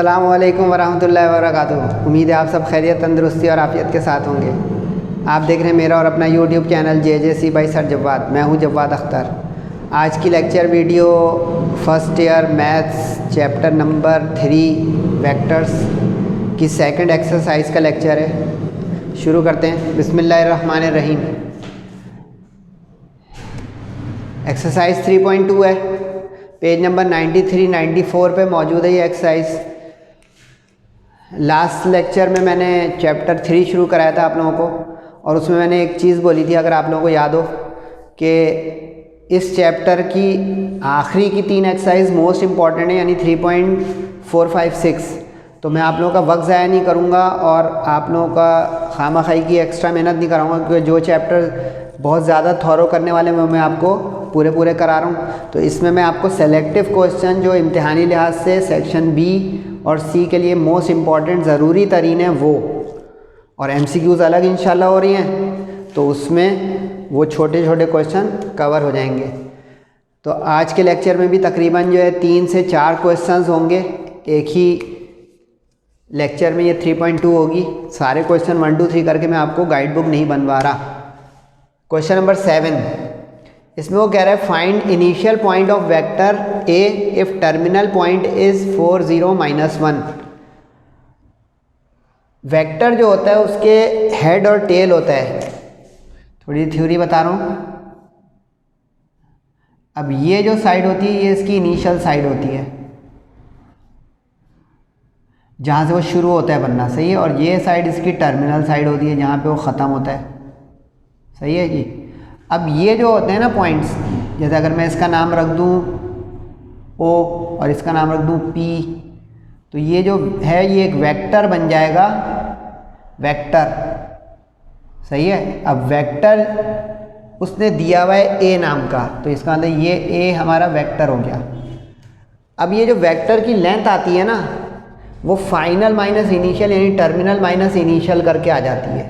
अस्सलामु अलैकुम वरहमतुल्लाहि वबरकातुहू। उम्मीद है आप सब खैरियत, तंदुरुस्ती और आफ़ियत के साथ होंगे। आप देख रहे हैं मेरा और अपना YouTube channel JJC by sir Jawwad. मैं हूं जव्वाद अख्तर। आज की lecture video first year maths chapter number 3 vectors की सेकंड एक्सरसाइज का लेक्चर है। शुरू करते हैं। बिस्मिल्लाहिर्रहमानिर्रहीम। एक्सरसाइज 3.2 है, पेज नंबर 93-94 पे मौजूद है ये एक्सरसाइज। लास्ट लेक्चर में मैंने चैप्टर 3 शुरू कराया था आप लोगों को, और उसमें मैंने एक चीज़ बोली थी, अगर आप लोगों को याद हो, कि इस चैप्टर की आखिरी की 3 एक्सरसाइज मोस्ट इम्पॉर्टेंट है, यानी 3.456। तो मैं आप लोगों का वक्त ज़ाया नहीं करूँगा और आप लोगों का खामखाई की एक्स्ट्रा मेहनत नहीं कराऊँगा, क्योंकि जो चैप्टर बहुत ज़्यादा थॉरो करने वाले मैं आपको पूरे करा रहा हूँ। तो इसमें मैं आपको सेलेक्टिव क्वेश्चन जो इम्तिहानी लिहाज से सेक्शन B और C के लिए मोस्ट इम्पॉर्टेंट ज़रूरी तरीन है वो, और MCQs अलग इंशाल्लाह हो रही हैं, तो उसमें वो छोटे छोटे क्वेश्चन कवर हो जाएंगे। तो आज के लेक्चर में भी तकरीबन जो है 3 से 4 क्वेश्चंस होंगे एक ही लेक्चर में। ये 3.2 होगी। सारे क्वेश्चन 1 2 3 करके मैं आपको गाइड बुक नहीं बनवा रहा। क्वेश्चन नंबर 7, इसमें वो कह रहा है find initial point of vector A if terminal point is 4 0 -1। Vector जो होता है उसके हेड और टेल होता है। थोड़ी थ्योरी बता रहा हूँ। अब ये जो साइड होती है ये इसकी इनिशियल साइड होती है, जहाँ से वो शुरू होता है बनना, सही है। और ये साइड इसकी टर्मिनल साइड होती है, जहाँ पे वो ख़त्म होता है, सही है जी। अब ये जो होते हैं ना पॉइंट्स, जैसे अगर मैं इसका नाम रख दूँ O और इसका नाम रख दूँ P, तो ये जो है ये एक वेक्टर बन जाएगा, वेक्टर, सही है। अब वेक्टर उसने दिया हुआ है A नाम का, तो इसका मतलब ये A हमारा वेक्टर हो गया। अब ये जो वेक्टर की लेंथ आती है ना, वो फाइनल माइनस इनिशियल यानी टर्मिनल माइनस इनिशियल करके आ जाती है।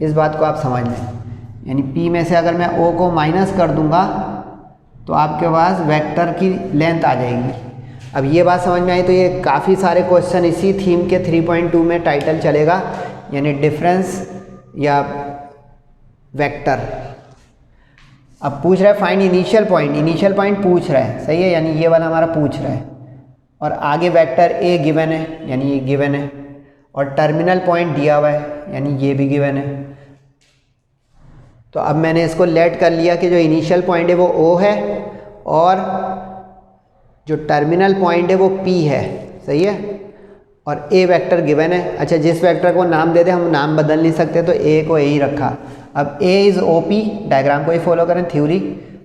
इस बात को आप समझ लें। यानी P में से अगर मैं O को माइनस कर दूंगा तो आपके पास वेक्टर की लेंथ आ जाएगी। अब ये बात समझ में आई, तो ये काफ़ी सारे क्वेश्चन इसी थीम के 3.2 में टाइटल चलेगा, यानी डिफरेंस या वेक्टर। अब पूछ रहा है find initial point. Initial point पूछ रहा है, सही है, यानी ये वाला हमारा पूछ रहा है, और आगे वेक्टर A गिवन है, यानी ये गिवन है, और टर्मिनल पॉइंट दिया हुआ है, यानी ये भी गिवन है। तो अब मैंने इसको लेट कर लिया कि जो इनिशियल पॉइंट है वो O है और जो टर्मिनल पॉइंट है वो P है, सही है, और A वेक्टर गिवन है। अच्छा, जिस वेक्टर को नाम दे दे, हम नाम बदल नहीं सकते, तो A को A ही रखा। अब A इज़ OP, डायग्राम को ही फॉलो करें, थ्योरी।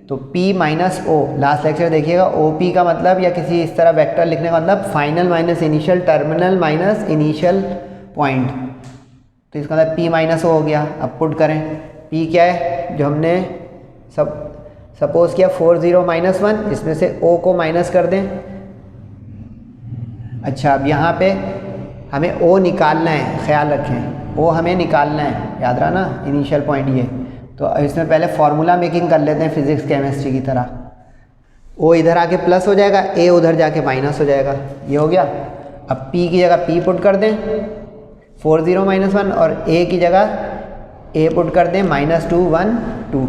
तो P minus O, last lecture देखिएगा, OP का मतलब या किसी इस तरह वेक्टर लिखने का मतलब final minus initial, terminal minus initial point. तो इसका मतलब P माइनस O हो गया। अब पुट करें, P क्या है जो हमने सपोज किया 4 0 -1, इसमें से O को माइनस कर दें। अच्छा, अब यहाँ पे हमें O निकालना है, ख्याल रखें O हमें निकालना है, याद रहा ना, इनिशियल पॉइंट ये। तो इसमें पहले फार्मूला मेकिंग कर लेते हैं फिजिक्स केमिस्ट्री की तरह। O इधर आके प्लस हो जाएगा, A उधर जाके माइनस हो जाएगा, ये हो गया। अब P की जगह P पुट कर दें 4 0 -1, और A की जगह A पुट कर दें -2 1 2।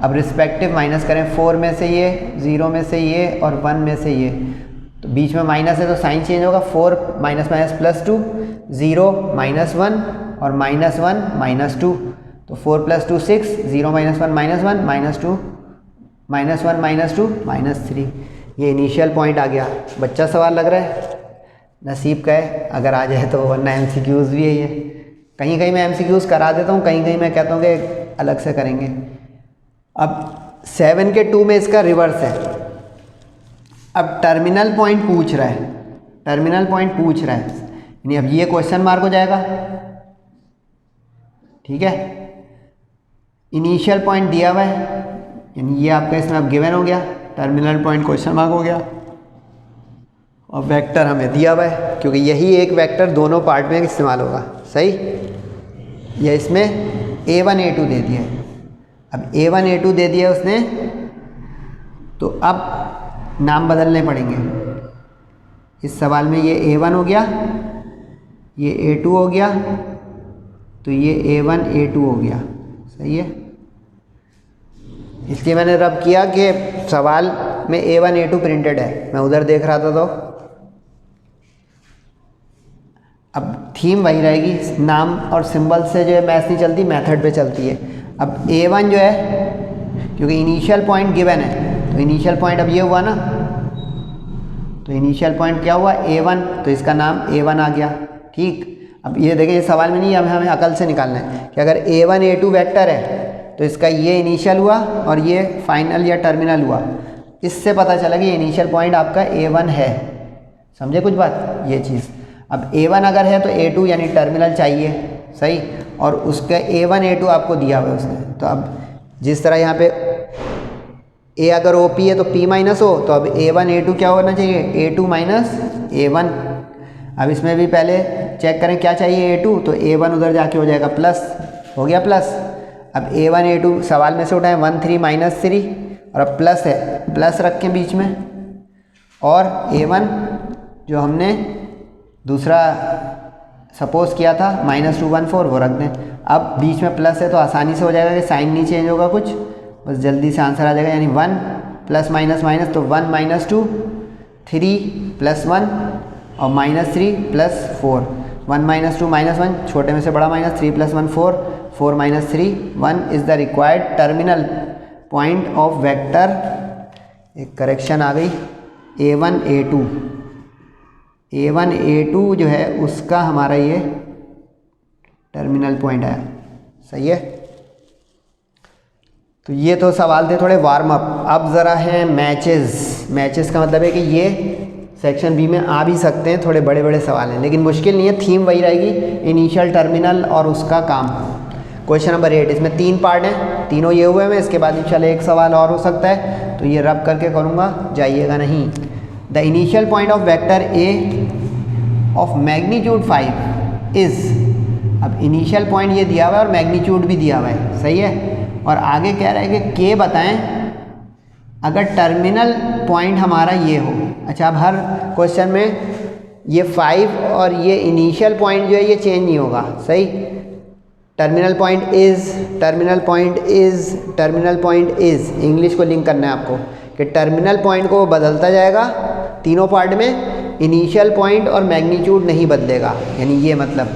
अब रिस्पेक्टिव माइनस करें, 4 में से ये, 0 में से ये और 1 में से ये, तो बीच में माइनस है तो साइन चेंज होगा। 4 माइनस माइनस प्लस 2, 0 -1 और -1 -2, तो 4 + 2 6, 0 -1 -1 -2 -1 -2 -3। ये इनिशियल पॉइंट आ गया। बच्चा सवाल लग रहा है, नसीब का है, अगर आ जाए तो, वरना MCQs भी है ये। कहीं कहीं मैं MCQs करा देता हूँ, कहीं कहीं मैं कहता हूँ कि अलग से करेंगे। अब 7 के 2 में इसका रिवर्स है। अब टर्मिनल पॉइंट पूछ रहा है, टर्मिनल पॉइंट पूछ रहा है, यानी अब ये क्वेश्चन मार्क हो जाएगा, ठीक है। इनिशियल पॉइंट दिया हुआ है, यानी ये आपका इसमें अब गिवन हो गया, टर्मिनल पॉइंट क्वेश्चन मार्क हो गया, और वेक्टर हमें दिया हुआ है, क्योंकि यही एक वेक्टर दोनों पार्ट में इस्तेमाल होगा, सही। यह इसमें A1 A2 दे दिया है। अब A1 A2 दे दिया उसने, तो अब नाम बदलने पड़ेंगे। इस सवाल में ये A1 हो गया, ये A2 हो गया, तो ये A1 A2 हो गया। सही है, इसलिए मैंने रब किया कि सवाल में A1 A2 प्रिंटेड है। मैं उधर देख रहा था तो अब थीम वही रहेगी, नाम और सिंबल से जो है मैथ्स नहीं चलती, मेथड पे चलती है। अब A1 जो है, क्योंकि इनिशियल पॉइंट गिवन है, तो इनिशियल पॉइंट अब ये हुआ ना, तो इनिशियल पॉइंट क्या हुआ A1, तो इसका नाम A1 आ गया। ठीक, अब ये देखें, ये सवाल में नहीं, अब हमें अकल से निकालना है कि अगर A1 A2 वेक्टर है तो इसका ये इनिशियल हुआ और ये फाइनल या टर्मिनल हुआ। इससे पता चला कि ये इनिशियल पॉइंट आपका A1 है। समझे कुछ बात, ये चीज़। अब A1 अगर है तो A2 यानी टर्मिनल चाहिए, सही, और उसका A1 A2 आपको दिया हुआ है उसने। तो अब जिस तरह यहाँ पे A अगर OP है तो P माइनस हो, तो अब A1 A2 क्या होना चाहिए, A2 माइनस A1। अब इसमें भी पहले चेक करें क्या चाहिए A2, तो A1 उधर जाके हो जाएगा प्लस, हो गया प्लस। अब A1 A2 सवाल में से उठाएं 1 3 माइनस 3, और अब प्लस है, प्लस रखें बीच में, और A1 जो हमने दूसरा सपोज किया था -214 वो रख दें। अब बीच में प्लस है तो आसानी से हो जाएगा कि साइन नहीं चेंज होगा कुछ, बस जल्दी से आंसर आ जाएगा। यानी 1 प्लस माइनस माइनस, तो 1 माइनस 2, 3 प्लस 1 और -3 प्लस 4। 1 माइनस 2 माइनस 1, छोटे में से बड़ा minus, 3 plus 1 4, 4 minus 3 1 is the required terminal point of vector. एक करेक्शन आ गई, A1 A2, A1 A2 जो है उसका हमारा ये टर्मिनल पॉइंट आया। सही है, तो ये तो सवाल थे थोड़े वार्म अप। अब ज़रा है मैचेस। मैचेस का मतलब है कि ये सेक्शन बी में आ भी सकते हैं, थोड़े बड़े बड़े सवाल हैं, लेकिन मुश्किल नहीं है, थीम वही रहेगी, इनिशियल, टर्मिनल और उसका काम। क्वेश्चन नंबर 8, इसमें 3 पार्ट हैं, तीनों ये हुए हैं। इसके बाद इंशाल्लाह एक सवाल और हो सकता है, तो ये रब करके करूँगा, जाइएगा नहीं। The initial point of vector A of magnitude 5 is, अब इनिशियल पॉइंट ये दिया हुआ है और मैग्नीट्यूड भी दिया हुआ है। सही है, और आगे कह रहा है कि के बताएं अगर टर्मिनल पॉइंट हमारा ये हो। अच्छा, अब हर क्वेश्चन में ये 5 और ये इनिशियल पॉइंट जो है ये चेंज नहीं होगा। सही, terminal point is, terminal point is, terminal point is, English को लिंक करना है आपको कि टर्मिनल पॉइंट को बदलता जाएगा तीनों पार्ट में, इनिशियल पॉइंट और मैग्नीट्यूड नहीं बदलेगा। यानी ये मतलब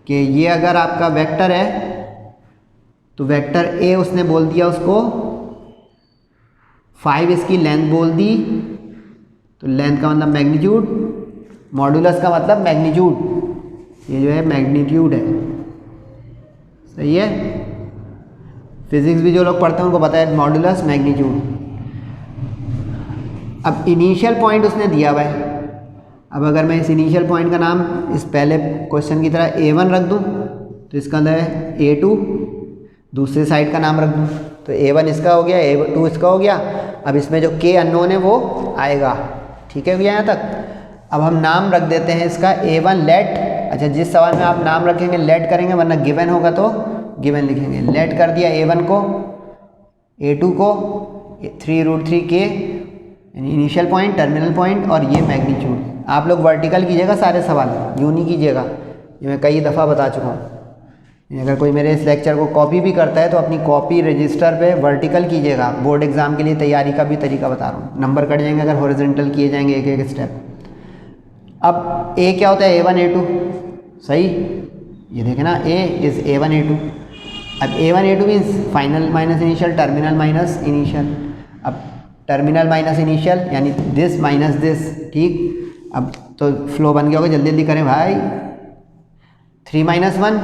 कि ये अगर आपका वेक्टर है तो वेक्टर ए उसने बोल दिया उसको 5, इसकी लेंथ बोल दी, तो लेंथ का मतलब मैग्नीट्यूड, मॉडुलस का मतलब मैग्नीट्यूड, ये जो है मैग्नीट्यूड है। सही है, फिजिक्स भी जो लोग पढ़ते हैं उनको पता है मॉडुलस मैग्नीट्यूड। अब इनिशियल पॉइंट उसने दिया हुआ है। अब अगर मैं इस इनिशियल पॉइंट का नाम इस पहले क्वेश्चन की तरह A1 रख दूं, तो इसका मतलब है A2, दूसरे साइड का नाम रख दूं, तो A1 इसका हो गया, A2 इसका हो गया। अब इसमें जो K अननोन है वो आएगा। ठीक है भैया यहाँ तक। अब हम नाम रख देते हैं इसका A1 लेट। अच्छा, जिस सवाल में आप नाम रखेंगे लेट करेंगे, वरना गिवन होगा तो गिवन लिखेंगे। लेट कर दिया A1 को, A2 को 3√3K यानी इनिशियल पॉइंट, टर्मिनल पॉइंट और ये मैग्नीट्यूड। आप लोग वर्टिकल कीजिएगा सारे सवाल, यूँ नहीं कीजिएगा, ये मैं कई दफ़ा बता चुका हूँ। अगर कोई मेरे इस लेक्चर को कॉपी भी करता है तो अपनी कॉपी रजिस्टर पे वर्टिकल कीजिएगा। बोर्ड एग्जाम के लिए तैयारी का भी तरीका बता रहा हूँ, नंबर कट जाएंगे अगर हॉरिजॉन्टल किए जाएंगे एक एक स्टेप। अब ए क्या होता है, A1 A2। सही, ये देखें ना, A इज़ A1 A2। अब A1 A2 means final minus initial, terminal minus initial. अब टर्मिनल माइनस इनिशियल यानी दिस माइनस दिस। ठीक, अब तो फ्लो बन गया होगा, जल्दी जल्दी करें भाई। 3 माइनस 1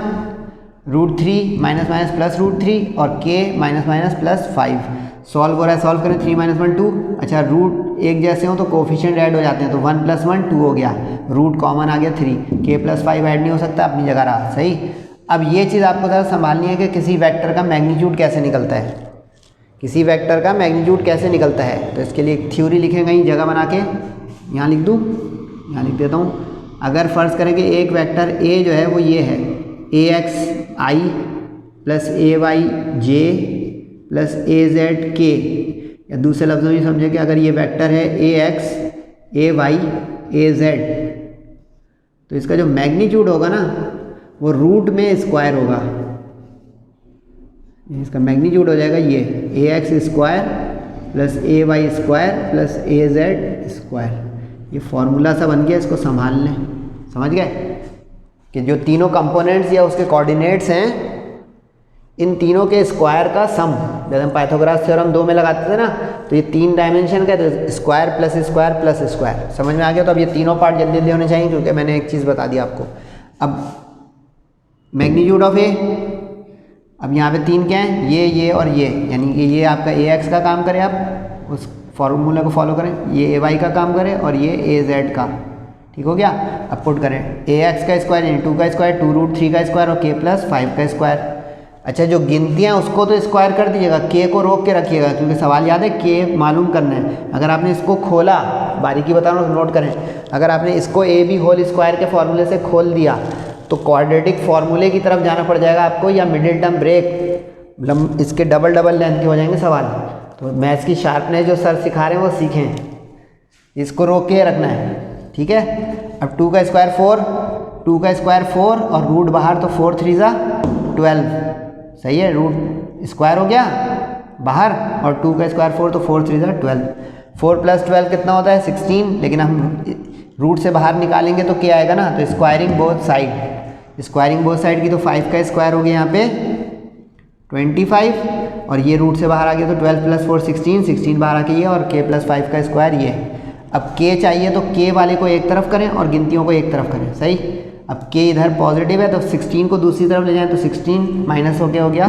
√3 माइनस माइनस प्लस √3 और K minus minus plus 5। Solve हो रहा है, सॉल्व करें। 3 माइनस 1 2। अच्छा, रूट एक जैसे हो तो कोफिशिएंट ऐड हो जाते हैं, तो 1 + 1 2 हो गया, रूट कॉमन आ गया 3, K + 5 ऐड नहीं हो सकता, अपनी जगह रहा। सही, अब ये चीज़ आपको ज़रा संभालनी है कि किसी वेक्टर का मैग्नीट्यूड कैसे निकलता है, किसी वेक्टर का मैग्नीट्यूड कैसे निकलता है। तो इसके लिए एक थ्योरी लिखेंगे कहीं जगह बना के, यहाँ लिख दूँ, यहाँ लिख देता हूँ। अगर फ़र्ज़ करें कि एक वेक्टर A जो है वो ये है, AXI + AYJ + AZK, या दूसरे लफ्ज़ों में समझे कि अगर ये वेक्टर है AX AY ए जेड, तो इसका जो मैग्नीट्यूड होगा ना वो रूट में स्क्वायर होगा, इसका मैग्नीट्यूड हो जाएगा ये ए एक्स स्क्वायर प्लस ए वाई स्क्वायर प्लस ए जेड स्क्वायर। ये फॉर्मूला सा बन गया, इसको संभाल लें। समझ गए कि जो तीनों कंपोनेंट्स या उसके कोऑर्डिनेट्स हैं, इन तीनों के स्क्वायर का सम, जब हम पाइथागोरस थ्योरम 2 में लगाते थे ना, तो ये 3 डायमेंशन का, तो square plus square plus square. समझ में आ गया? तो अब ये तीनों पार्ट जल्दी जल्दी होने चाहिए, क्योंकि मैंने एक चीज़ बता दी आपको। अब मैग्नीट्यूड ऑफ ए, अब यहाँ पे 3 क्या हैं, ये और यानी कि ये आपका ए एक्स का काम करे, आप उस फॉर्मूला को फॉलो करें, ये ए वाई का काम करे और ये ए जेड का। ठीक हो गया? अब पुट करें ए एक्स का स्क्वायर यानी 2 का स्क्वायर, 2 रूट 3 का स्क्वायर और के प्लस 5 का स्क्वायर। अच्छा, जो गिनतियाँ उसको तो स्क्वायर कर दीजिएगा, के को रोक के रखिएगा, क्योंकि सवाल याद है के मालूम करना है। अगर आपने इसको खोला, बारीकी बता रहा हूँ नोट करें, अगर आपने इसको ए बी होल स्क्वायर के फॉर्मूले से खोल दिया तो क्वाड्रेटिक फॉर्मूले की तरफ जाना पड़ जाएगा आपको, या मिडिल टर्म ब्रेक, मतलब इसके डबल लेंथ के हो जाएंगे सवाल। तो मैथ्स की शार्पनेस जो सर सिखा रहे हैं वो सीखें, इसको रोक के रखना है। ठीक है? अब 2 का स्क्वायर 4, 2 का स्क्वायर 4 और रूट बाहर, तो 4 3 ज़ा 12। सही है? रूट स्क्वायर हो गया बाहर और 2 का स्क्वायर 4, तो 4 3 ज़ा 12। 4 प्लस 12 कितना होता है? 16। लेकिन हम रूट से बाहर निकालेंगे तो क्या आएगा ना, तो squaring both side, squaring both side की, तो 5 का स्क्वायर हो गया यहाँ पे 25 और ये रूट से बाहर आ गया तो 12 प्लस 4 16, 16 बाहर आके ये और के प्लस 5 का स्क्वायर ये। अब के चाहिए तो के वाले को एक तरफ करें और गिनतियों को एक तरफ करें। सही? अब के इधर पॉजिटिव है तो 16 को दूसरी तरफ ले जाएं, तो 16 माइनस हो गया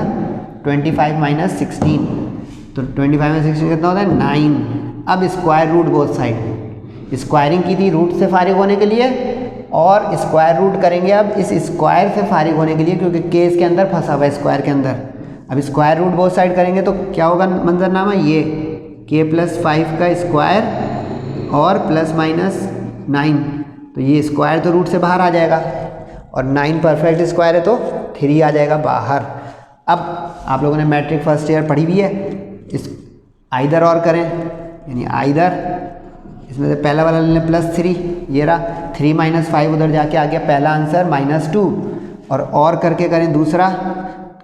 25 माइनस 16, तो 25 माइनस 16 कितना होता है? 9। अब square root both side, squaring की थी रूट से फारिग होने के लिए और स्क्वायर रूट करेंगे अब इस स्क्वायर से फारिग होने के लिए, क्योंकि के इसके अंदर फंसा हुआ है स्क्वायर के अंदर। अब स्क्वायर रूट बोथ साइड करेंगे तो क्या होगा मंजरनामा? ये के प्लस 5 का स्क्वायर और प्लस माइनस 9, तो ये स्क्वायर तो रूट से बाहर आ जाएगा और 9 परफेक्ट स्क्वायर है तो 3 आ जाएगा बाहर। अब आप लोगों ने मैट्रिक फर्स्ट ईयर पढ़ी हुई है, इस आइदर और करें, यानी आइदर इसमें से पहला वाला लें +3, ये रहा 3 माइनस 5 उधर जाके आ गया पहला आंसर -2, और करके करें दूसरा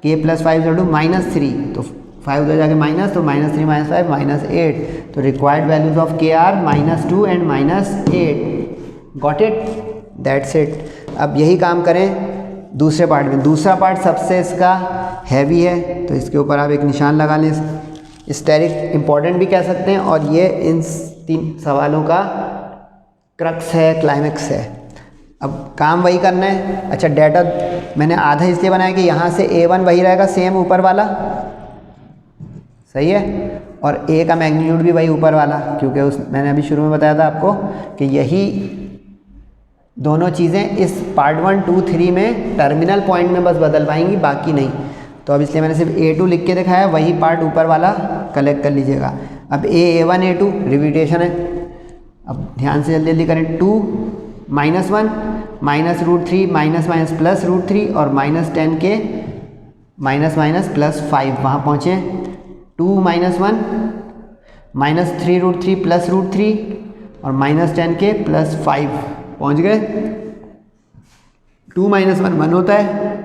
के प्लस 5 -3, तो 5 उधर जाके माइनस, तो -3 माइनस 5 -8, तो required values of k are -2 and -8। Got it? That's it. अब यही काम करें दूसरे पार्ट में। दूसरा पार्ट सबसे इसका हैवी है, तो इसके ऊपर आप एक निशान लगा लें, स्टेरिक इम्पॉर्टेंट भी कह सकते हैं, और ये इन 3 सवालों का क्रक्स है, क्लाइमेक्स है। अब काम वही करना है। अच्छा, डाटा मैंने आधा इसलिए बनाया कि यहाँ से A1 वही रहेगा सेम ऊपर वाला, सही है, और A का मैग्नीट्यूड भी वही ऊपर वाला, क्योंकि मैंने अभी शुरू में बताया था आपको कि यही दोनों चीज़ें इस पार्ट 1 2 3 में टर्मिनल पॉइंट में बस बदल पाएंगी, बाकी नहीं। तो अब इसलिए मैंने सिर्फ A2 लिख के दिखाया, वही पार्ट ऊपर वाला कलेक्ट कर लीजिएगा। अब A1 A2 रिपीटेशन है। अब ध्यान से जल्दी जल्दी करें। 2 -1 -√3 माइनस माइनस प्लस √3 और -10 के माइनस माइनस +5 वहाँ पहुँचे। 2 -1 -3√3 प्लस √3 और -10 के +5 पहुँच गए। 2 - 1 1 होता है,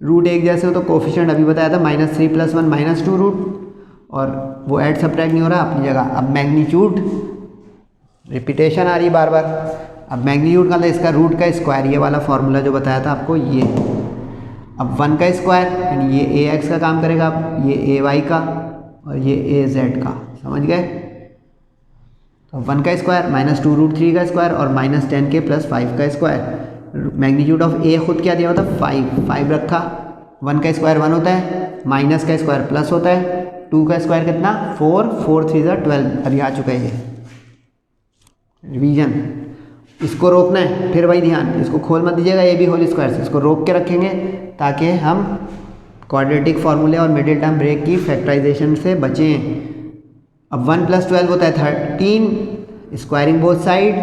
रूट एक जैसे हो तो कोफिशिएंट अभी बताया था -3 + 1 -2 रूट, और वो ऐड सब्ट्रैक्ट नहीं हो रहा अपनी जगह। अब मैग्नीट्यूड रिपीटेशन आ रही बार बार। अब मैग्नीट्यूड का इसका रूट का स्क्वायर, ये वाला फॉर्मूला जो बताया था आपको, ये। अब 1 का स्क्वायर यानी ये AX का काम करेगा, ये AY का और ये AZ का। समझ गए? तो 1 का स्क्वायर -2√3 का स्क्वायर और -10 के +5 का स्क्वायर। मैग्नीट्यूड ऑफ A खुद क्या दिया होता है? 5 रखा। 1 का स्क्वायर 1 होता है, माइनस का स्क्वायर प्लस होता है, 2 का स्क्वायर कितना? 4 4 3 12। अभी आ चुका है ये रिवीजन। इसको रोकना है, फिर वही ध्यान, इसको खोल मत दीजिएगा AB होल स्क्वायर से, इसको रोक के रखेंगे ताकि हम क्वाड्रेटिक फार्मूले और मिडिल टर्म ब्रेक की फैक्टराइजेशन से बचें। अब 1 + 12 होता है 13, स्क्वायरिंग बोथ साइड,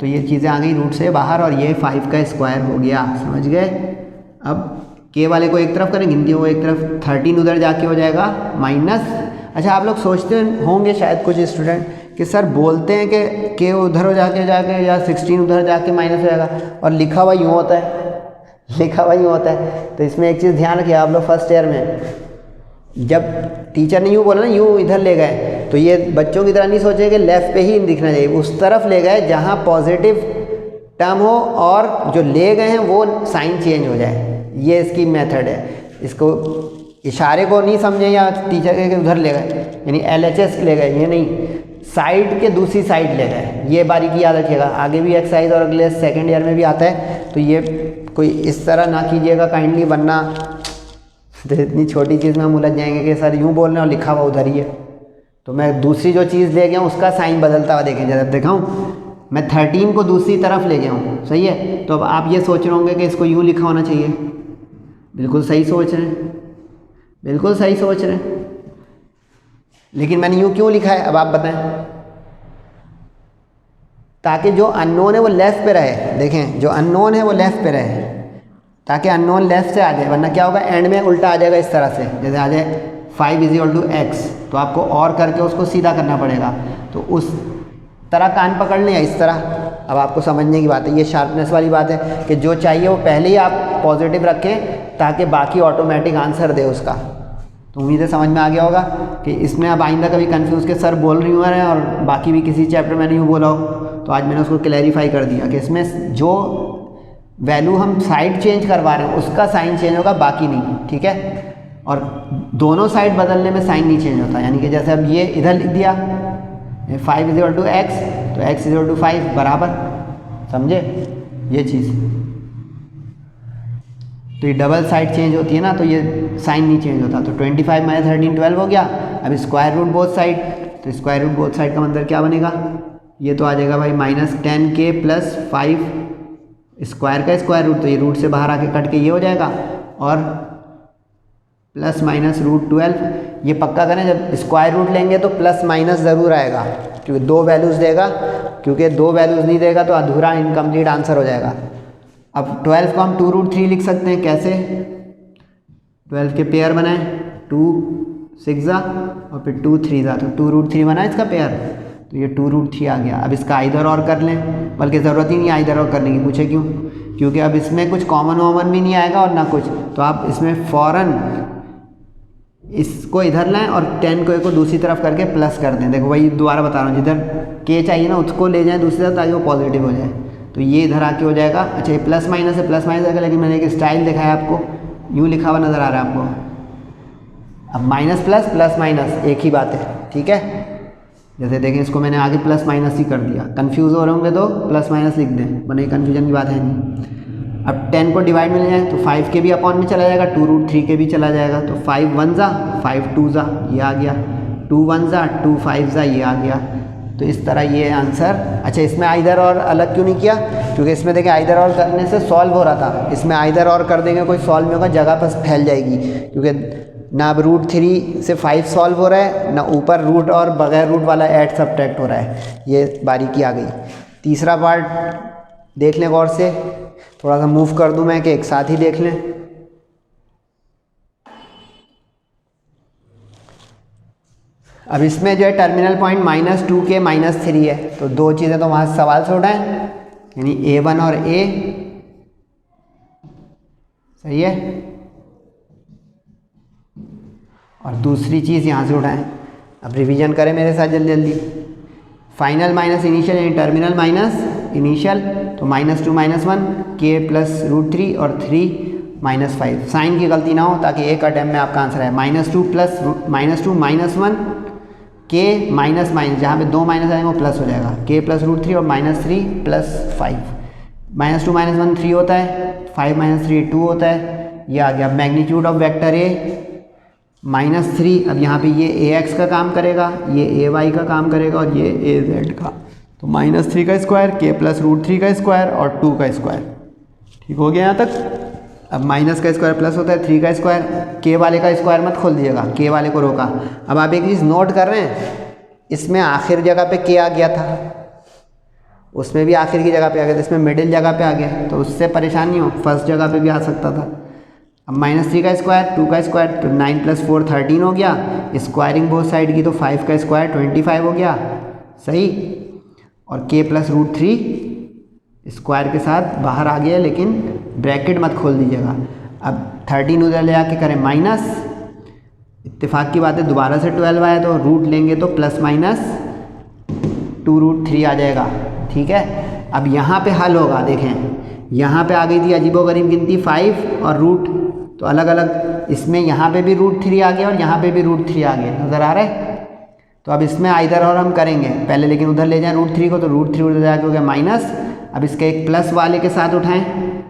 तो ये चीज़ें आ गई रूट से बाहर, और ये 5 का स्क्वायर हो गया। समझ गए? अब के वाले को एक तरफ करें, गिनतियों को एक तरफ, 13 उधर जाके हो जाएगा माइनस। अच्छा, आप लोग सोचते होंगे शायद कुछ स्टूडेंट कि सर बोलते हैं कि के उधर हो जाके या 16 उधर जाके माइनस हो जाएगा, और लिखा हुआ यूँ होता है, लिखा हुआ यूँ होता है। तो इसमें एक चीज़ ध्यान रखिए आप लोग फर्स्ट ईयर में, जब टीचर ने यूँ बोला ना यूँ इधर ले गए, तो ये बच्चों की तरह नहीं सोचे कि लेफ़्ट पे ही दिखना चाहिए, उस तरफ ले गए जहाँ पॉजिटिव टर्म हो और जो ले गए हैं वो साइन चेंज हो जाए। ये इसकी मेथड है। इसको इशारे को नहीं समझे या टीचर के उधर ले गए यानी LHS ले गए, ये नहीं, साइड के दूसरी साइड ले गए। ये बारीकी याद रखिएगा, आगे भी एक्सरसाइज और अगले सेकेंड ईयर में भी आता है, तो ये कोई इस तरह ना कीजिएगा काइंडली, वरना तो इतनी छोटी चीज़ में हम उलझ जाएंगे कि सर यूँ बोल रहे हैं और लिखा हुआ उधर ही है। तो मैं दूसरी जो चीज़ ले गया हूँ उसका साइन बदलता हुआ देखें, जरा दिखाऊँ, मैं 13 को दूसरी तरफ ले गया हूँ, सही है। तो अब आप ये सोच रहे होंगे कि इसको यूँ लिखा होना चाहिए, बिल्कुल सही सोच रहे हैं, बिल्कुल सही सोच रहे हैं, लेकिन मैंने यूँ क्यों लिखा है अब आप बताएं, ताकि जो अननोन है वो लेफ़्ट पे रहे। देखें जो अननोन है वो लेफ़्ट पे रहे, ताकि अननोन लेफ़्ट से आ जाए, वरना क्या होगा एंड में उल्टा आ जाएगा इस तरह से, जैसे आ जाए 5 = x, तो आपको और करके उसको सीधा करना पड़ेगा। तो उस तरह कान पकड़ लें या इस तरह, अब आपको समझने की बात है, ये शार्पनेस वाली बात है कि जो चाहिए वो पहले ही आप पॉजिटिव रखें ताकि बाकी ऑटोमेटिक आंसर दे उसका। तो उम्मीद है समझ में आ गया होगा कि इसमें अब आइंदा कभी कंफ्यूज के सर बोल रही हुए हैं और बाकी भी किसी चैप्टर मैंने यूँ बोला हो, तो आज मैंने उसको क्लैरिफाई कर दिया कि इसमें जो वैल्यू हम साइड चेंज करवा रहे हैं उसका साइन चेंज होगा, बाकी नहीं, ठीक है। और दोनों साइड बदलने में साइन नहीं चेंज होता, यानी कि जैसे अब ये इधर लिख दिया 5 = x, तो x = 5 बराबर, समझे ये चीज़। तो ये डबल साइड चेंज होती है ना, तो ये साइन नहीं चेंज होता। तो 25 - 13 12 हो गया। अब स्क्वायर रूट बोथ साइड, तो स्क्वायर रूट बोथ साइड का मतलब क्या बनेगा, ये तो आ जाएगा भाई -10k + 5 स्क्वायर का स्क्वायर रूट, तो ये रूट से बाहर आके कट के ये हो जाएगा, और ±√12। ये पक्का करें जब स्क्वायर रूट लेंगे तो प्लस माइनस ज़रूर आएगा, क्योंकि 2 वैल्यूज़ देगा, क्योंकि 2 वैल्यूज़ नहीं देगा तो अधूरा इनकम्प्लीट आंसर हो जाएगा। अब 12 को हम 2√3 लिख सकते हैं, कैसे, 12 के पेयर बनाएं, 2 6 और फिर 2 3, तो 2√3 बना इसका पेयर, तो ये 2√3 आ गया। अब इसका आइदर और कर लें, बल्कि ज़रूरत ही नहीं आइदर और करने की, पूछे क्यों, क्योंकि अब इसमें कुछ कॉमन वॉमन भी नहीं आएगा और ना कुछ, तो आप इसमें फ़ौरन इसको इधर लाएं और 10 को दूसरी तरफ करके प्लस कर दें। देखो वही दोबारा बता रहा हूँ, जिधर के चाहिए ना उसको ले जाएं दूसरी तरफ ताकि वो पॉजिटिव हो जाए, तो ये इधर आके हो जाएगा। अच्छा ये प्लस माइनस है, प्लस माइनस आएगा, लेकिन मैंने एक स्टाइल दिखाया आपको, यूँ लिखा हुआ नज़र आ रहा है आपको। अब माइनस प्लस प्लस माइनस एक ही बात है, ठीक है। जैसे देखें इसको मैंने आगे प्लस माइनस ही कर दिया, कन्फ्यूज़ हो रहे होंगे तो प्लस माइनस लिख दें, वरना कन्फ्यूजन की बात है नहीं। अब 10 को डिवाइड में ले जाए तो 5 के भी अपॉन में चला जाएगा, 2√3 के भी चला जाएगा, तो 5 1 ज़ा 5 2 ज़ा ये आ गया, 2 1 ज़ा 2 5 ज़ा ये आ गया। तो इस तरह ये आंसर। अच्छा इसमें आइदर और अलग क्यों नहीं किया, क्योंकि इसमें देखिए आइदर और करने से सॉल्व हो रहा था, इसमें आइदर और कर देंगे कोई सॉल्व नहीं होगा, जगह पर फैल जाएगी, क्योंकि ना अब √3 से 5 सॉल्व हो रहा है, ना ऊपर रूट और बगैर रूट वाला ऐड सब्ट्रैक्ट हो रहा है, ये बारीकी आ गई। तीसरा पार्ट देख लें गौर से, थोड़ा सा मूव कर दूं मैं कि एक साथ ही देख लें। अब इसमें जो है टर्मिनल पॉइंट -2k -3 है, तो दो चीज़ें तो वहाँ सवाल से उठाएं, यानी A1 और A, सही है, और दूसरी चीज़ यहाँ से उठाएं। अब रिवीजन करें मेरे साथ जल्दी जल्दी। फाइनल माइनस इनिशियल यानी टर्मिनल माइनस इनिशियल, तो -2 -1 k + √3 और 3 -5। साइन की गलती ना हो ताकि एक अटैम्प्ट में आपका आंसर है। -2 -1 k माइनस माइनस, जहाँ पे 2 माइनस आएंगे वो प्लस हो जाएगा, k + √3 और -3 + 5। -2 -1 3 होता है, 5 - 3 2 होता है, ये आ गया। मैग्नीट्यूड ऑफ वेक्टर A -3, अब यहाँ पे ये ax का काम करेगा, ये ay का काम करेगा और ये az का, तो -3 का स्क्वायर, k + √3 का स्क्वायर और 2 का स्क्वायर। ठीक हो गया यहाँ तक। अब माइनस का स्क्वायर प्लस होता है 3 का स्क्वायर, k वाले का स्क्वायर मत खोल दीजिएगा, k वाले को रोका। अब आप एक चीज़ नोट कर रहे हैं, इसमें आखिर जगह पे k आ गया था, उसमें भी आखिर की जगह पे आ गया था, इसमें मिडिल जगह पे आ गया, तो उससे परेशान नहीं हो, फर्स्ट जगह पे भी आ सकता था। अब -3 का स्क्वायर, 2 का स्क्वायर, तो 9 + 4 13 हो गया, स्क्वायरिंग बोथ साइड की, तो 5 का स्क्वायर 25 हो गया, सही। और k प्लस रूट 3 स्क्वायर के साथ बाहर आ गया, लेकिन ब्रैकेट मत खोल दीजिएगा। अब 13 उधर ले आके करें माइनस, इत्तेफाक की बात है दोबारा से 12 आया तो रूट लेंगे तो प्लस माइनस 2 रूट 3 आ जाएगा। ठीक है, अब यहाँ पे हल होगा। देखें यहाँ पे आ गई थी अजीबोगरीब गिनती 5 और रूट, तो अलग अलग इसमें यहाँ पे भी रूट 3 आ गया और यहाँ पे भी रूट 3 आ गया, नज़र आ रहा है। तो अब इसमें आइदर और हम करेंगे पहले, लेकिन उधर ले जाएं रूट 3 को, तो रूट 3 उधर जाके हो गया माइनस। अब इसके एक प्लस वाले के साथ उठाएं,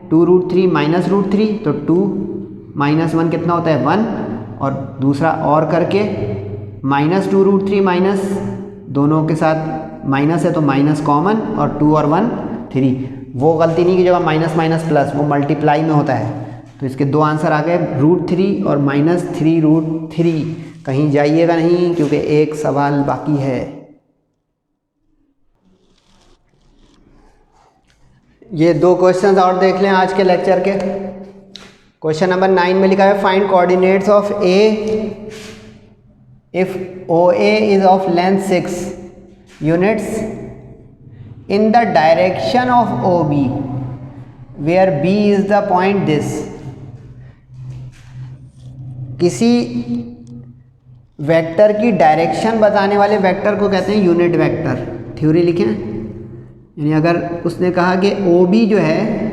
2 रूट 3 माइनस रूट 3, तो 2 माइनस 1 कितना होता है 1, और दूसरा और करके माइनस 2 रूट 3 माइनस, दोनों के साथ माइनस है तो माइनस कॉमन, और 2 और 1 3। वो गलती नहीं की जब माइनस माइनस प्लस, वो मल्टीप्लाई में होता है। तो इसके दो आंसर आ गए, रूट 3 और माइनस 3 रूट 3। कहीं जाइएगा नहीं क्योंकि एक सवाल बाकी है। ये 2 क्वेश्चंस और देख लें आज के लेक्चर के। क्वेश्चन नंबर 9 में लिखा है find coordinates of A if OA is of length 6 units in the direction of OB where B is the point this. किसी वेक्टर की डायरेक्शन बताने वाले वेक्टर को कहते हैं यूनिट वेक्टर। थ्योरी लिखें, यानी अगर उसने कहा कि OB जो है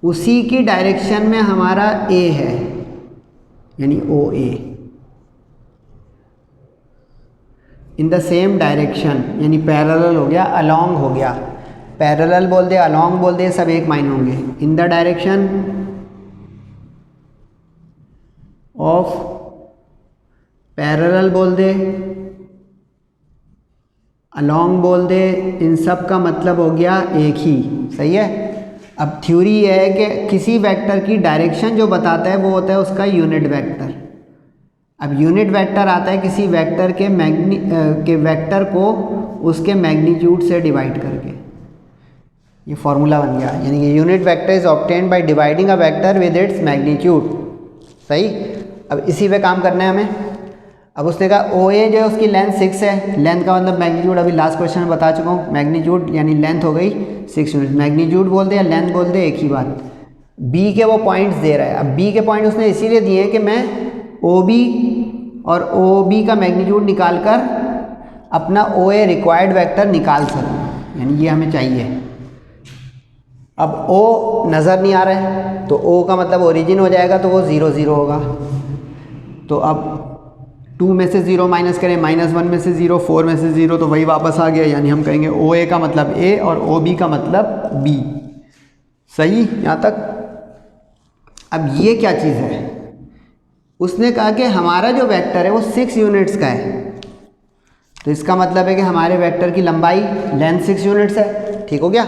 उसी की डायरेक्शन में हमारा A है, यानी OA in the same direction, यानी पैरेलल हो गया, अलोंग हो गया। पैरेलल बोल दे, अलोंग बोल दे, सब एक मायने होंगे। इन द डायरेक्शन ऑफ, पैरेलल बोल दे, अलोंग बोल दे, इन सब का मतलब हो गया एक ही। सही है। अब थ्योरी ये है कि किसी वेक्टर की डायरेक्शन जो बताता है वो होता है उसका यूनिट वेक्टर। अब यूनिट वेक्टर आता है किसी वेक्टर के वेक्टर को उसके मैग्नीट्यूड से डिवाइड करके। ये फॉर्मूला बन गया, यानी कि unit vector is obtained by dividing a vector with its magnitude. सही। अब इसी पे काम करना है हमें। अब उसने कहा OA जो है उसकी लेंथ 6 है। लेंथ का मतलब मैग्नीट्यूड अभी लास्ट क्वेश्चन में बता चुका हूँ। मैग्नीट्यूड यानी लेंथ हो गई 6 यूनिट। मैग्नीट्यूड बोल दे या लेंथ बोल दे, एक ही बात। B के वो पॉइंट्स दे रहा है। अब B के पॉइंट उसने इसीलिए दिए हैं कि मैं OB और OB का मैग्नीट्यूड निकाल कर अपना OA रिक्वायर्ड वेक्टर निकाल सकूँ, यानी ये हमें चाहिए। अब O नज़र नहीं आ रहा है तो O का मतलब ओरिजिन हो जाएगा, तो वो 0 0 होगा। तो अब 2 में से 0 माइनस करें, -1 में से 0, 4 में से 0, तो वही वापस आ गया, यानी हम कहेंगे OA का मतलब A और OB का मतलब B। सही यहाँ तक। अब ये क्या चीज़ है, उसने कहा कि हमारा जो वेक्टर है वो 6 यूनिट्स का है, तो इसका मतलब है कि हमारे वेक्टर की लंबाई लेंथ 6 यूनिट्स है। ठीक हो गया।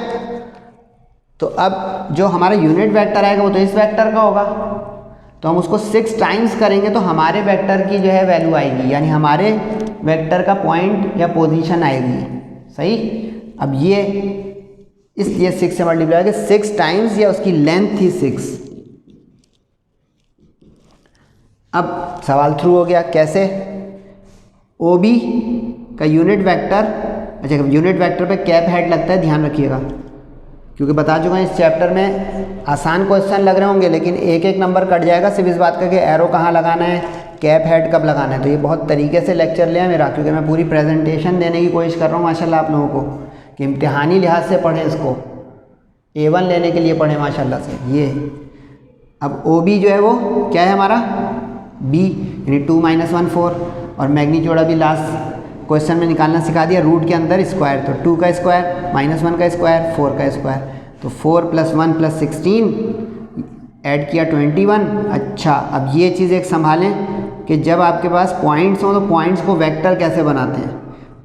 तो अब जो हमारा यूनिट वेक्टर आएगा वो तो इस वेक्टर का होगा, तो हम उसको 6 टाइम्स करेंगे तो हमारे वेक्टर की जो है वैल्यू आएगी, यानी हमारे वेक्टर का पॉइंट या पोजीशन आएगी। सही। अब ये इसलिए 6 से मल्टीप्लाई करके 6 टाइम्स, या उसकी लेंथ थी 6। अब सवाल थ्रू हो गया। कैसे? OB का यूनिट वेक्टर, अच्छा यूनिट वेक्टर पे कैप हेड लगता है, ध्यान रखिएगा, क्योंकि बता चुका हूँ इस चैप्टर में आसान क्वेश्चन लग रहे होंगे लेकिन एक एक नंबर कट जाएगा सिर्फ इस बात का कि एरो कहाँ लगाना है, कैप हेड कब लगाना है। तो ये बहुत तरीके से लेक्चर लिया मेरा, क्योंकि मैं पूरी प्रेजेंटेशन देने की कोशिश कर रहा हूँ माशाल्लाह आप लोगों को, कि इम्तिहानी लिहाज से पढ़ें, इसको A1 लेने के लिए पढ़ें माशाल्लाह से। ये अब OB जो है वो क्या है हमारा B, यानी 2 - 1 4, और मैग्नीट्यूड अभी लास्ट क्वेश्चन में निकालना सिखा दिया, रूट के अंदर स्क्वायर, तो 2 का स्क्वायर -1 का स्क्वायर 4 का स्क्वायर, तो 4 + 1 + 16 ऐड किया 21। अच्छा, अब ये चीज़ एक संभालें कि जब आपके पास पॉइंट्स हो तो पॉइंट्स को वेक्टर कैसे बनाते हैं,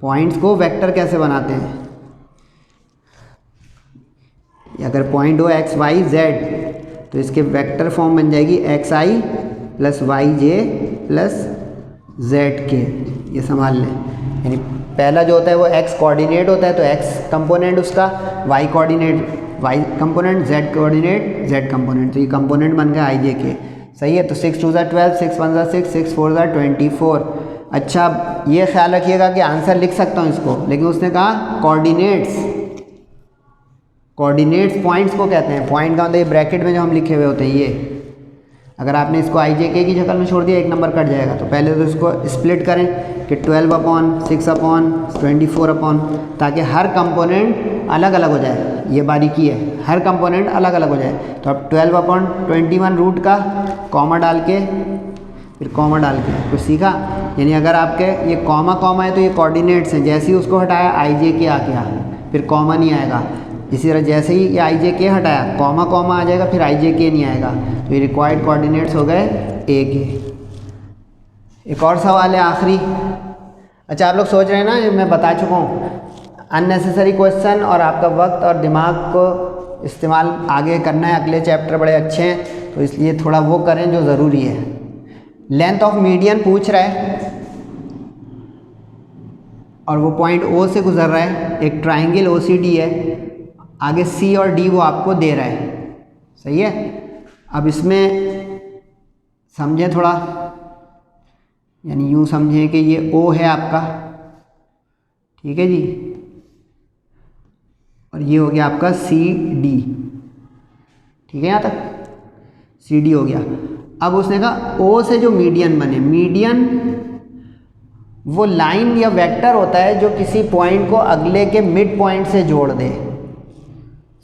पॉइंट्स को वेक्टर कैसे बनाते हैं। अगर पॉइंट हो x y z तो इसके वेक्टर फॉर्म बन जाएगी xi + yj + zk। ये संभाल लें, यानी पहला जो होता है वो x कोऑर्डिनेट होता है, तो x कंपोनेंट उसका, y coordinate y component, z coordinate z component, तो ये कंपोनेंट बन गया i j के। सही है। तो 6 × 2 = 12, 6 × 1 = 6, 6 × 4 = 24। अच्छा ये ख्याल रखिएगा कि आंसर लिख सकता हूँ इसको, लेकिन उसने कहा कोऑर्डिनेट्स, कोऑर्डिनेट्स पॉइंट्स को कहते हैं। पॉइंट का मतलब ये ब्रैकेट में जो हम लिखे हुए होते हैं ये, अगर आपने इसको आई जे के की शक्ल में छोड़ दिया एक नंबर कट जाएगा। तो पहले तो इसको स्प्लिट करें कि 12/6/24, ताकि हर कंपोनेंट अलग अलग हो जाए। ये बारीकी है, हर कंपोनेंट अलग अलग हो जाए। तो अब 12/21 रूट का कॉमा डाल के, फिर कॉमा डाल के कुछ सीखा। यानी अगर आपके ये कॉमा कॉमा है तो ये कोऑर्डिनेट्स हैं, जैसे ही उसको हटाया आई जे के आ गया, फिर कॉमा नहीं आएगा। इसी तरह जैसे ही ये आई जे के हटाया कॉमा कॉमा आ जाएगा, फिर आई जे के नहीं आएगा। तो ये रिक्वायर्ड कोऑर्डिनेट्स हो गए ए के। एक और सवाल है आखिरी। अच्छा आप लोग सोच रहे हैं ना, मैं बता चुका हूँ अननेसेसरी क्वेश्चन, और आपका वक्त और दिमाग को इस्तेमाल आगे करना है। अगले चैप्टर बड़े अच्छे हैं तो इसलिए थोड़ा वो करें जो ज़रूरी है। लेंथ ऑफ मीडियन पूछ रहा है और वो पॉइंट ओ से गुजर रहा है। एक ट्राइंगल ओ सी डी है, आगे सी और डी वो आपको दे रहा है। सही है। अब इसमें समझें थोड़ा, यानी यूँ समझें कि ये ओ है आपका, ठीक है जी, और ये हो गया आपका सी डी। ठीक है, यहाँ तक सी डी हो गया। अब उसने कहा ओ से जो मीडियन बने, मीडियन वो लाइन या वेक्टर होता है जो किसी पॉइंट को अगले के मिड पॉइंट से जोड़ दे।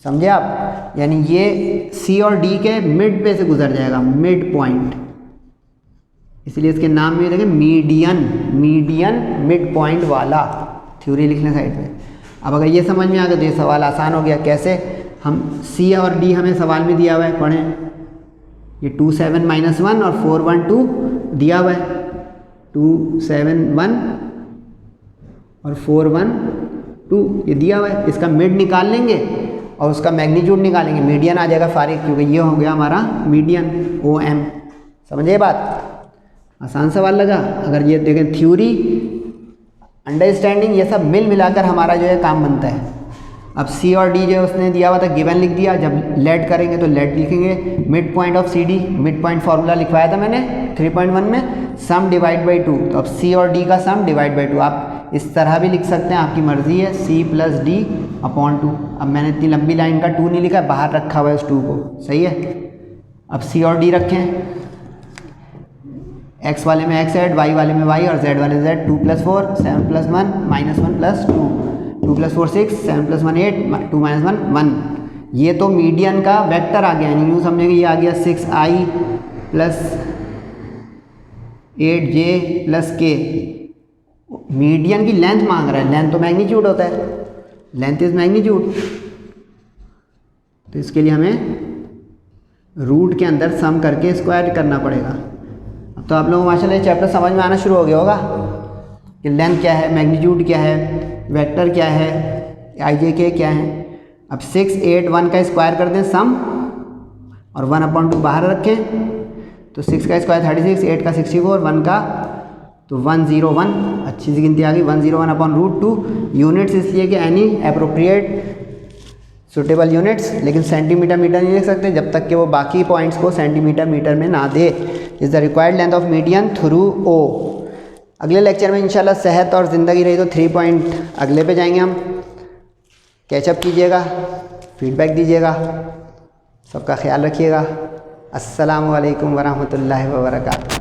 समझे आप, यानी ये सी और डी के मिड पे से गुजर जाएगा, मिड पॉइंट, इसलिए इसके नाम में देखें मीडियन, मीडियन मिड पॉइंट वाला। थ्योरी लिख लें साइड पे। अब अगर ये समझ में आ गया तो ये सवाल आसान हो गया। कैसे, हम सी और डी हमें सवाल में दिया हुआ है, पढ़ें। ये 2 7 -1 और 4 1 2 दिया हुआ है। 2 7 1 और 4 1 2 ये दिया हुआ है। इसका मिड निकाल लेंगे और उसका मैग्नीट्यूड निकालेंगे, मीडियन आ जाएगा फारिग, क्योंकि ये हो गया हमारा मीडियन ओ एम। समझे बात, आसान सवाल लगा। अगर ये देखें थ्योरी, अंडरस्टैंडिंग, ये सब मिल मिलाकर हमारा जो है काम बनता है। अब सी और डी जो है उसने दिया हुआ था, गिवन लिख दिया। जब लेट करेंगे तो लेट लिखेंगे। Mid point of C D, mid point formula लिखवाया था मैंने 3.1 में, सम डिवाइड बाई 2। तो अब सी और डी का सम डिवाइड बाई 2 आप इस तरह भी लिख सकते हैं, आपकी मर्जी है, सी प्लस डी अपॉन 2। अब मैंने इतनी लंबी लाइन का 2 नहीं लिखा, बाहर रखा हुआ है उस 2 को। सही है। अब सी और डी रखें, x वाले में x ऐड, y वाले में y और z वाले में z। 2 + 4 7 + 1 -1 + 2 2 + 4 6 7 + 1 8 2 - 1 1। ये तो मीडियन का वेक्टर आ गया, यानी यूँ समझेंगे ये आ गया 6i + 8j + k। मीडियन की लेंथ मांग रहा है, लेंथ तो मैग्नीट्यूड होता है, लेंथ इज मैग्नीट्यूड। तो इसके लिए हमें रूट के अंदर सम करके स्क्वायर करना पड़ेगा। अब तो आप लोगों को माशाल्लाह चैप्टर समझ में आना शुरू हो गया होगा कि लेंथ क्या है, मैग्नीट्यूड क्या है, वेक्टर क्या है, आई जे के क्या है। अब 6 8 1 का स्क्वायर कर दें सम, और 1/2 बाहर रखें, तो 6 का स्क्वायर 36, 8 का 64, 1 का तो 101। अच्छी सी गिनती आ गई, 101/√2। यूनिट्स इसलिए कि एनी अप्रोप्रिएट सुटेबल यूनिट्स, लेकिन सेंटीमीटर मीटर नहीं लिख सकते जब तक कि वो बाकी पॉइंट्स को सेंटीमीटर मीटर में ना दे। Is the required length of median through O. अगले लेक्चर में इंशाल्लाह सेहत और ज़िंदगी रही तो 3 पॉइंट अगले पे जाएंगे हम। कैचअप कीजिएगा, फीडबैक दीजिएगा, सबका ख्याल रखिएगा। अस्सलामु अलैकुम वरहमतुल्लाहि वबरकातुहू।